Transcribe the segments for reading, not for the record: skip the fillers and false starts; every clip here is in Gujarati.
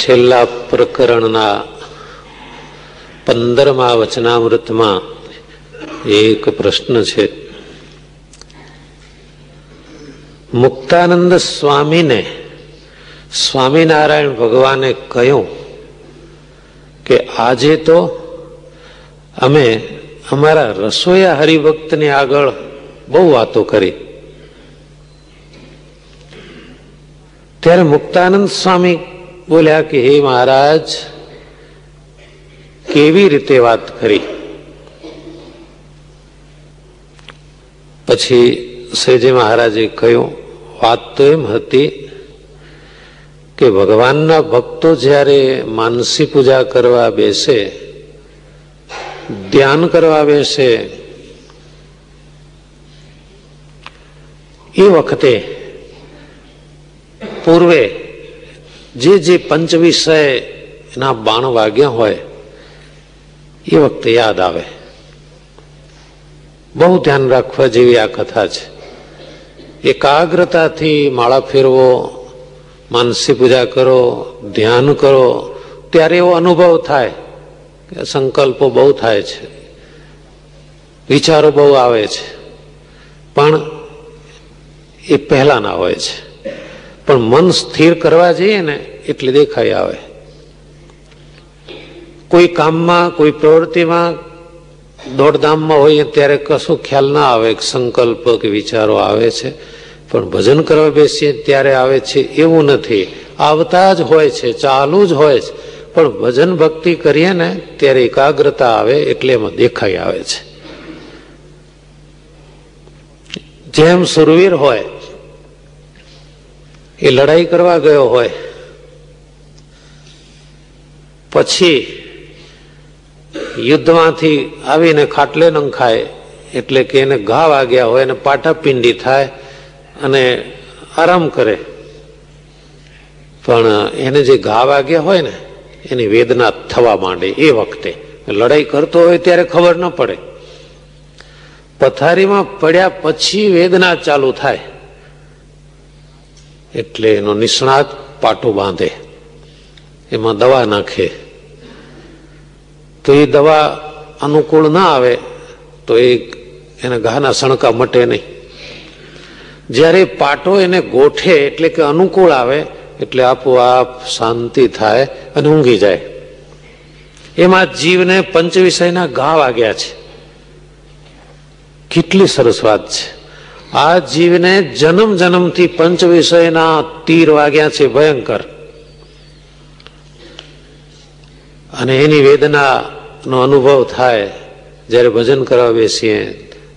છેલ્લા પ્રકરણના 15મા વચનામૃતમાં એક પ્રશ્ન છે. મુક્તાનંદ સ્વામીને સ્વામિનારાયણ ભગવાને કહ્યું કે આજે તો અમે અમારા રસોયા હરિભક્તની આગળ બહુ વાતો કરી. ત્યારે મુક્તાનંદ સ્વામી બોલ્યા કે હે મહારાજ, કેવી રીતે વાત કરી? પછી શ્રીજી મહારાજે કહ્યું, વાત તો એમ હતી કે ભગવાનના ભક્તો જ્યારે માનસી પૂજા કરવા બેસે, ધ્યાન કરવા બેસે, એ વખતે પૂર્વે જે પંચ વિષયના બાણ વાગ્યા હોય એ વખતે યાદ આવે. બહુ ધ્યાન રાખવા જેવી આ કથા છે. એકાગ્રતાથી માળા ફેરવો, માનસી પૂજા કરો, ધ્યાન કરો, ત્યારે એવો અનુભવ થાય કે સંકલ્પો બહુ થાય છે, વિચારો બહુ આવે છે, પણ એ પહેલાના હોય છે. પણ મન સ્થિર કરવા જઈએ ને એટલે દેખાઈ આવે. કોઈ કામમાં, કોઈ પ્રવૃત્તિમાં દોડધામમાં હોઈએ ત્યારે કશું ખ્યાલ ના આવે, સંકલ્પ કે વિચારો આવે છે. પણ ભજન કરવા બેસીએ ત્યારે આવે છે એવું નથી, આવતા જ હોય છે, ચાલુ જ હોય છે. પણ ભજન ભક્તિ કરીએ ને ત્યારે એકાગ્રતા આવે એટલે એમાં દેખાઈ આવે છે. જેમ સુરવીર હોય એ લડાઈ કરવા ગયો હોય, પછી યુદ્ધમાંથી આવીને ખાટલે નંખાય એટલે કે એને ઘા વાગ્યા હોય, એને પાટાપિંડી થાય અને આરામ કરે. પણ એને જે ઘા વાગ્યા હોય ને એની વેદના થવા માંડે. એ વખતે લડાઈ કરતો હોય ત્યારે ખબર ન પડે, પથારીમાં પડ્યા પછી વેદના ચાલુ થાય એટલે એનો નિષ્ણાત પાટો બાંધે, એમાં દવા નાખે. તો એ દવા અનુકૂળ ના આવે તો એના ઘાના સણકા મટે નહીં. જ્યારે પાટો એને ગોઠે એટલે કે અનુકૂળ આવે એટલે આપોઆપ શાંતિ થાય અને ઊંઘી જાય. એમાં જીવને પંચ વિષયના ઘા વાગ્યા છે. કેટલી સરસ વાત છે! આ જીવને જન્મ જન્મથી પંચ વિષયના તીર વાગ્યા છે, ભયંકર. અને એની વેદનાનો અનુભવ થાય જ્યારે ભજન કરવા બેસીએ,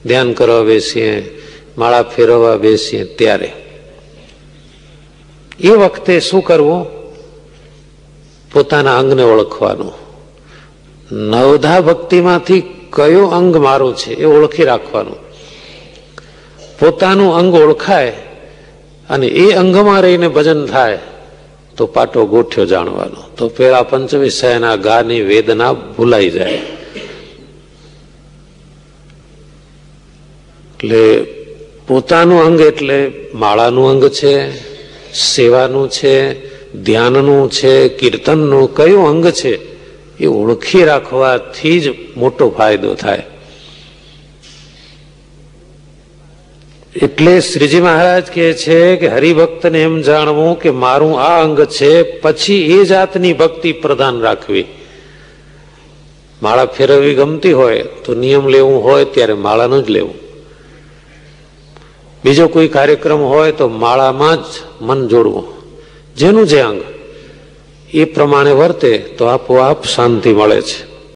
ધ્યાન કરવા બેસીએ, માળા ફેરવવા બેસીએ ત્યારે. એ વખતે શું કરવું? પોતાના અંગને ઓળખવાનું. નવધા ભક્તિમાંથી કયો અંગ મારું છે એ ઓળખી રાખવાનું. પોતાનું અંગ ઓળખાય અને એ અંગમાં રહીને ભજન થાય તો પાટો ગોઠ્યો જાણવાનો. તો પેલા પંચ વિષયના ગાની વેદના ભૂલાઈ જાય. એટલે પોતાનું અંગ એટલે માળાનું અંગ છે, સેવાનું છે, ધ્યાનનું છે, કીર્તનનું કયું અંગ છે એ ઓળખી રાખવાથી જ મોટો ફાયદો થાય. એટલે શ્રીજી મહારાજ કહે છે કે હરિભક્તને એમ જાણવું કે મારું આ અંગ છે, પછી એ જાતની ભક્તિ પ્રધાન રાખવી. માળા ફેરવવી ગમતી હોય તો નિયમ લેવું હોય ત્યારે માળાનું જ લેવું. બીજો કોઈ કાર્યક્રમ હોય તો માળામાં જ મન જોડવું. જેનું જે અંગ એ પ્રમાણે વર્તે તો આપોઆપ શાંતિ મળે છે.